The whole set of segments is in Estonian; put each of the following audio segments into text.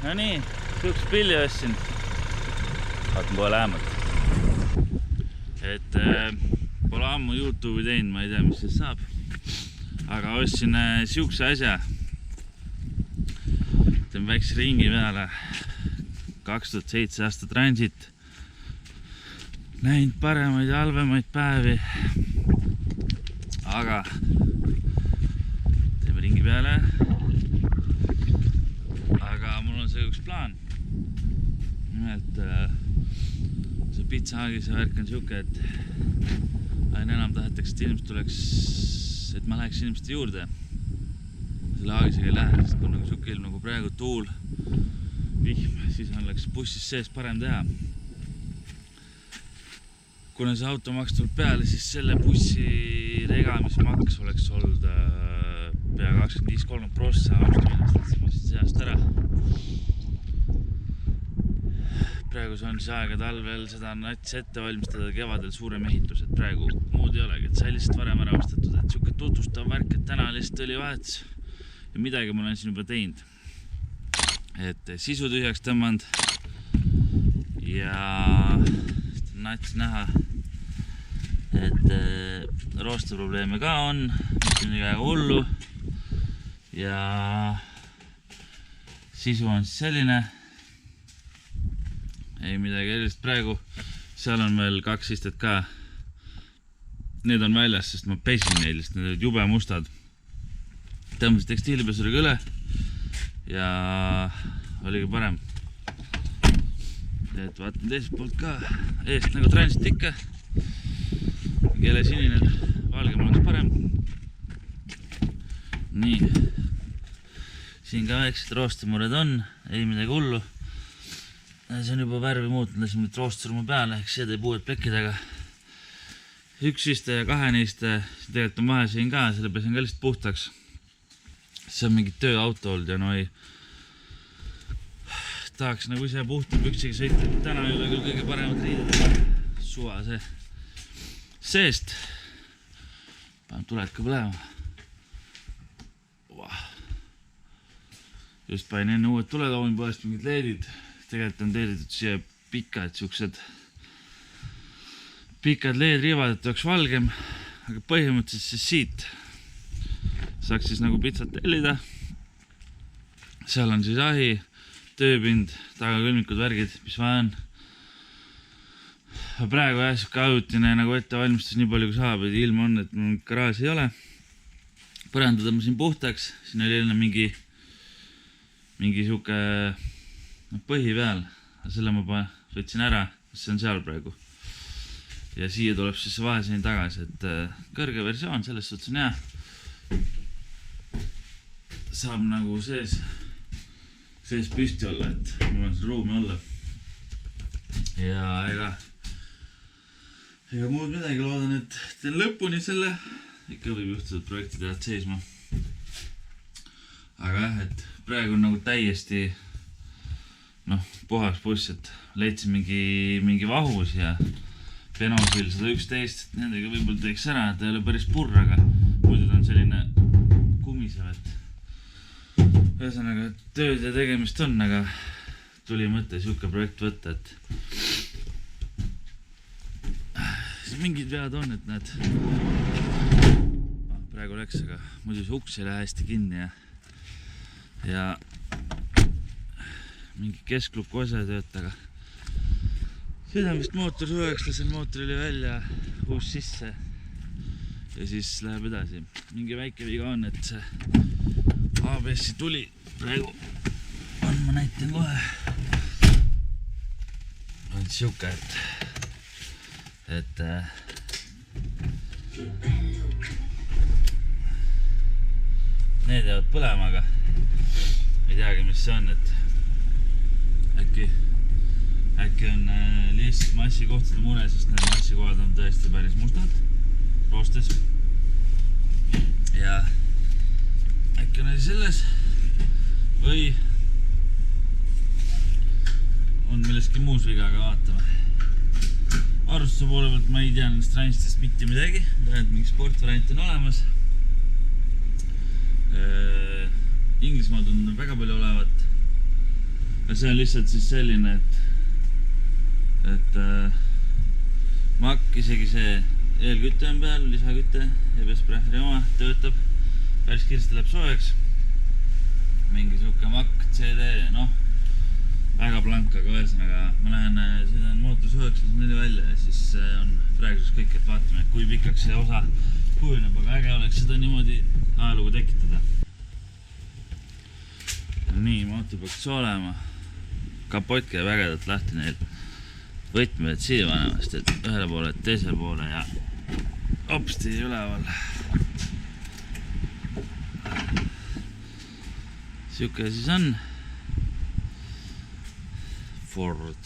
No nii, sihukest pilli ostsin. Vaatan kohe lähemalt. Et pole ammu YouTube'i teinud, ma ei tea, mis sellest saab. Aga ostsin sihukese asja. Teen väikse ringi peale. 2007 aasta Transit. Näinud paremaid ja halvemaid päevi. Aga teeme ringi peale. Aga mul on see üks plaan. Nimelt see Pitsahagise värk on siuke, et aina enam tahetakse, et inimesed tuleks, et ma läheks inimeste juurde. Selle Hagisega ei lähe, sest kui on nagu siuke ilm nagu praegu tuul, vihm, siis oleks bussis sees parem teha. Kuna see automaks tuleb peale, siis selle bussi regamismaks oleks olnud pea 25-30% austamine, siis ma siin seast ära. Praegu see on see aega talvel, seda on nats ette valmistada kevadel suurem ehitus, et praegu muud ei olegi, et sai lihtsalt varem ära ostetud, et siuke tutvustav värk, et täna lihtsalt oli vahetus ja midagi ma olen siin juba teinud. Et sisu tühjaks tõmmanud ja nats näha, et roosteprobleeme ka on, mis on väga hullu ja sisu on siis selline, ei midagi erilist praegu, seal on veel 2 istet ka, need on väljas, sest ma pesin neid, sest need olid jube mustad, tõmbasin tekstiilipesuriga üle ja oligi parem. Et vaatan teiselt poolt ka, eest nagu Transit ikka, kelle sinine, valgem oleks parem. Nii, siin ka väiksed roostemured on, ei midagi hullu. See on juba värvi muutnud, lasin nüüd roosturma peale, ehk see teeb uued plekidega. 1 iste ja 2 iste, tegelikult on vahe siin ka, selle pesen ka lihtsalt puhtaks. See on mingi tööauto olnud ja no ei tahaks nagu ise puhta püksiga sõita, täna ei ole küll kõige paremat riided. Suva see seest. Panen tuled ka põlema. Just panin enne uued tuletoomi poest mingid leedid. Tegelikult on teelitud siia pikad, siuksed pikad leedriivad, et oleks valgem. Aga põhimõtteliselt siis siit saaks siis nagu pitsat tellida. Seal on siis ahi, tööpind, tagakülmikud, värgid, mis vaja on. Praegu jah, siuke ajutine nagu ettevalmistus nii palju kui saab, et ilm on, et mul garaaži ei ole. Põranda tõmbasin puhtaks, siin oli enne mingi siuke põhi peal, selle ma võtsin ära, see on seal praegu. Ja siia tuleb siis vahesein tagasi, et kõrge versioon, selles suhtes on hea. Saab nagu sees püsti olla, et mul on seal ruumi olla. Ja ega muud midagi, loodan, et teen lõpuni selle. Ikka võib juhtuda, et projektid jäävad seisma. Aga jah, et praegu on nagu täiesti puhas buss, et leidsin mingi vahus ja Penosil 111, et nendega võib-olla teeks ära, et ei ole päris purr, aga muidu ta on selline kumisev, et ühesõnaga tööd ja tegemist on, aga tuli mõte siuke projekt võtta, et mingid vead on, et näed praegu läks, aga muidu see uks ei lähe hästi kinni ja mingi keskluku osa ei tööta, aga sõidan vist mootor suveks, lasen mootorile välja, uus sisse ja siis läheb edasi. Mingi väike viga on, et see ABS-i tuli praegu on, ma näitan kohe. On siuke, et need jäävad põlema, aga ei teagi, mis see on, et äkki on lihtsalt massikohtade mure, sest need massikohad on tõesti päris mustad roostes ja äkki on selles või on milleski muus viga, aga vaatame. Arvustuse poole pealt ma ei tea nendest Transitest mitte midagi, tean, et mingi sportvariant on olemas. Inglismaal tundub väga palju olevat. see on lihtsalt siis selline, et makk, isegi see eelkütte on peal, lisakütte, ebesprehveri oma, töötab, päris kiiresti läheb soojaks. Mingi suke makk, CD, noh, väga blank, aga ühesõnaga ma lähen, sõidan mootor soojaks, lasen välja ja siis on praeguseks kõik, et vaatame, kui pikaks see osa kujuneb, aga äge oleks seda niimoodi ajalugu tekitada. Nii, mootor peaks olema. Kapott käib ägedalt lahti neil. Võtmed siia vanemast, et ühele poole, teisele poole ja hopsti üleval. Siuke siis on Ford.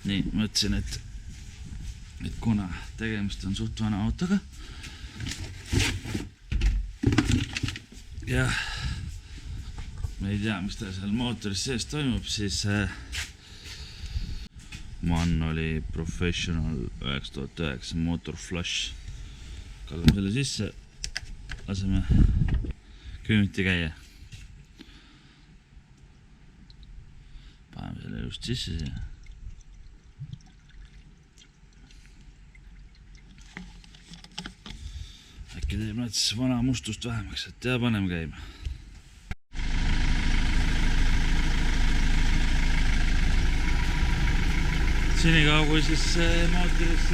Nii, mõtlesin, et kuna tegemist on suht vana autoga ja me ei tea, mis ta seal mootoris sees toimub, siis MAN oli Professional 9009 Motor Flush. Kallame selle sisse, laseme 10 minutit käia. Paneme selle just sisse siia. Äkki teeb nad siis vana mustust vähemaks, et ja paneme käima. Senikaua kui siis mootoris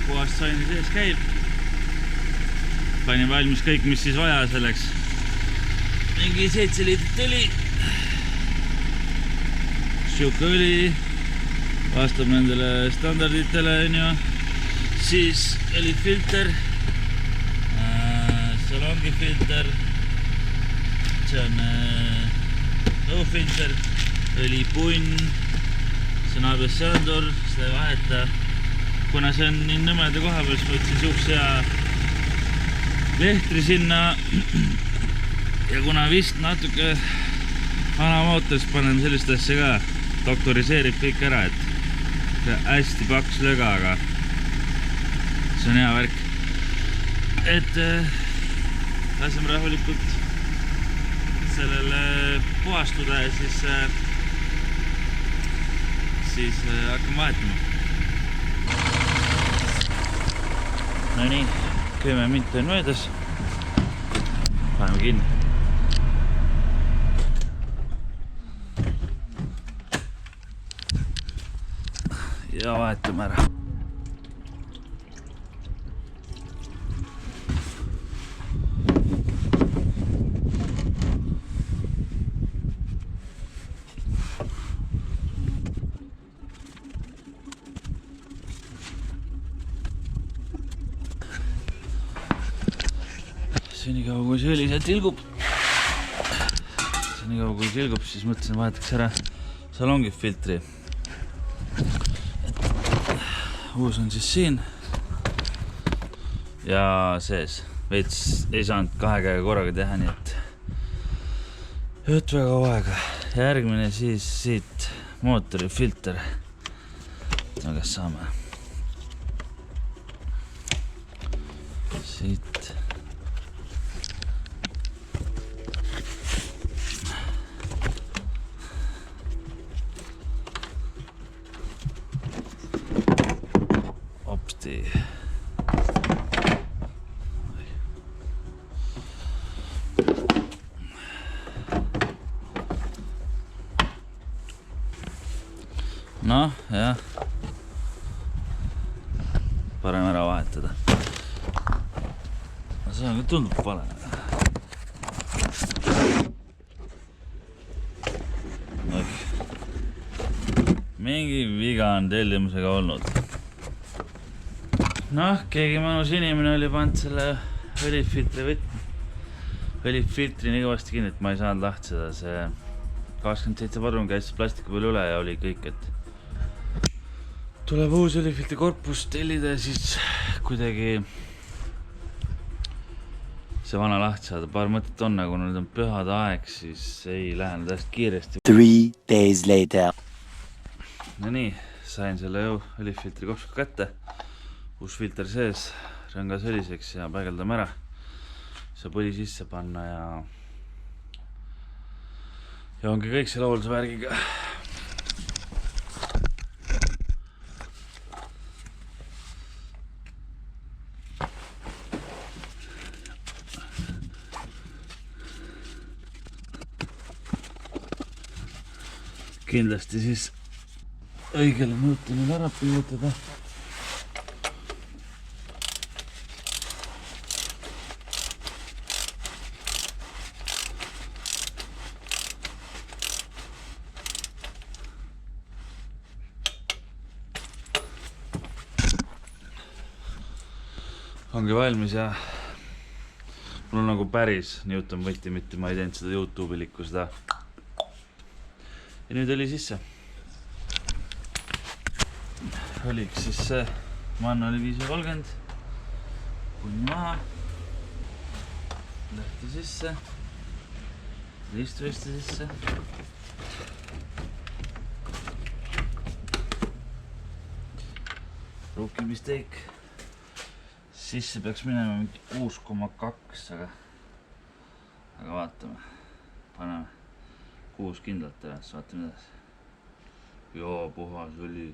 puhast saini sees käib. Panin valmis kõik, mis siis vaja selleks. Mingi 7 liitrit õli. Siuke õli. Vastab nendele standarditele, siis õlifilter. Salongifilter. See on õhufilter. Õlipunn. See on abesseandor, seda ei vaheta. Kuna see on nii nõmeda koha peal, siis võtsin suhks hea lehtri sinna. Ja kuna vist natuke vana mootoris panen sellist asja ka, doktoriseerib kõik ära, et hästi paks löga, aga see on hea värk. Et laseme rahulikult sellele puhastuda ja siis hakkame vahetama. No nii, 10 minutit on möödas. Paneme kinni. Ja vahetame ära. Senikaua kui see õli sealt tilgub, siis mõtlesin vahetaks ära salongifiltri. Uus on siis siin ja sees. Veits ei saanud 2 käega korraga teha, nii et väga aega. Järgmine siis siit mootori filter. No kas saame? Siit. Noh, jah. Parem ära vahetada. See on tundub vale. Mingi viga on tellimusega olnud. Noh, keegi mõnus inimene oli pannud selle õlifiltri nii kõvasti kinni, et ma ei saanud lahti seda. See 27 padrun käis plastiku peal üle ja oli kõik, et tuleb uus õlifiltri korpus tellida ja siis kuidagi see vana lahti saada. Paar mõtet on, aga kuna nüüd on pühade aeg, siis ei lähe nüüd hästi kiiresti. 3 days later. No nii, sain selle õlifiltri kopsuga kätte. Uus filter sees, rõngas õliseks ja paigaldame ära. See põli sisse panna ja ja ongi kõik selle hoolduse värgiga. Kindlasti siis õigele nõutunil ära pingutada. Ongi valmis ja mul on nagu päris Newton võti, mitte ma ei teinud seda YouTube'ilikku seda. Ja nüüd oli sisse. Oliks siis see manna oli 530. Punni maha. Lähti sisse. Ristu sisse. Rookie mistake. Sisse peaks minema mingi 6,2, aga vaatame. Paneme 6 kindlalt ära, siis vaatame edasi. Joo, puhas oli.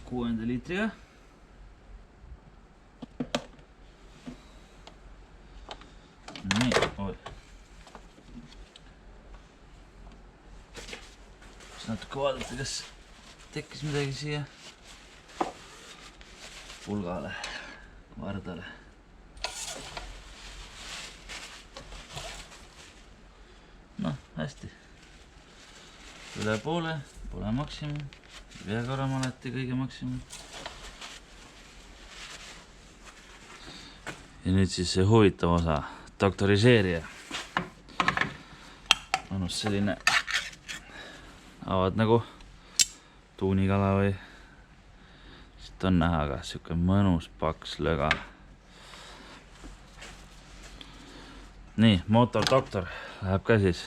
Kuuenda liitriga. Nii, oi. Siis natuke vaadata, kas tekkis midagi siia pulgale, vardale. Noh, hästi. Üle poole, pole maksimum. Veekorra alati kõige maksimum. Ja nüüd siis see huvitav osa. Doktoriseerija. Annus selline avad nagu tuunikala või siit on näha ka siuke mõnus paks löga. Nii, mootor doktor läheb ka siis.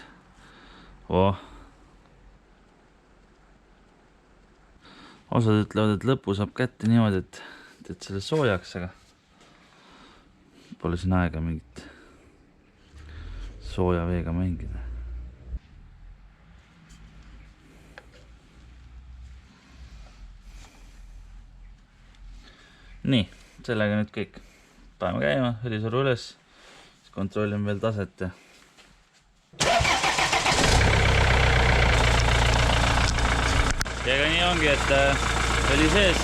Osad ütlevad, et lõpu saab kätte niimoodi, et teed selle soojaks, aga pole siin aega mingit sooja veega mängida. Nii, sellega nüüd kõik. Paneme käima, õlisoru üles, siis kontrollime veel taset. Ja ega nii ongi, et õli sees.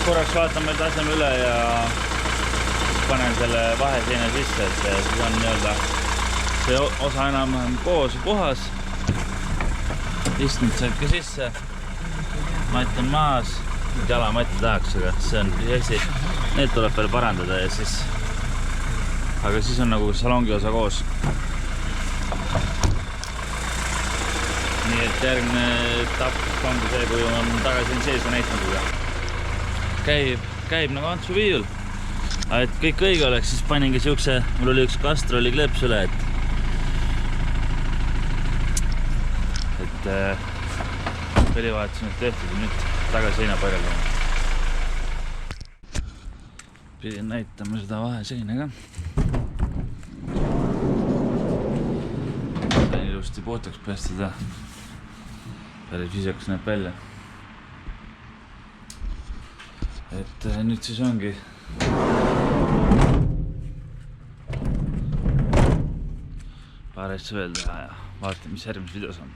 Korraks vaatan meil taseme üle ja panen selle vaheseine sisse, et siis on nii-öelda see osa enam koos ja puhas. Istnud sealt ka sisse. Matt on maas. Jalamatti tahaks, aga see on hästi. Need tuleb veel parandada ja siis... Aga siis on nagu salongi osa koos. Nii et järgmine etapp ongi see, kui on tagasi sees ja näitnud. Käib nagu Antsu viiul. Et kõik õige oleks, siis paningi siukse, mul oli üks Castroli kleeps üle, et õlivahetus nüüd tehtud ja nüüd tagasi seina paigaldama. Pidin näitama seda vaheseina ka. Sain ilusti puhtaks pestada. Päris viisakas näeb välja. Et nüüd siis ongi paar asja veel teha ja vaatame, mis järgmises videos on.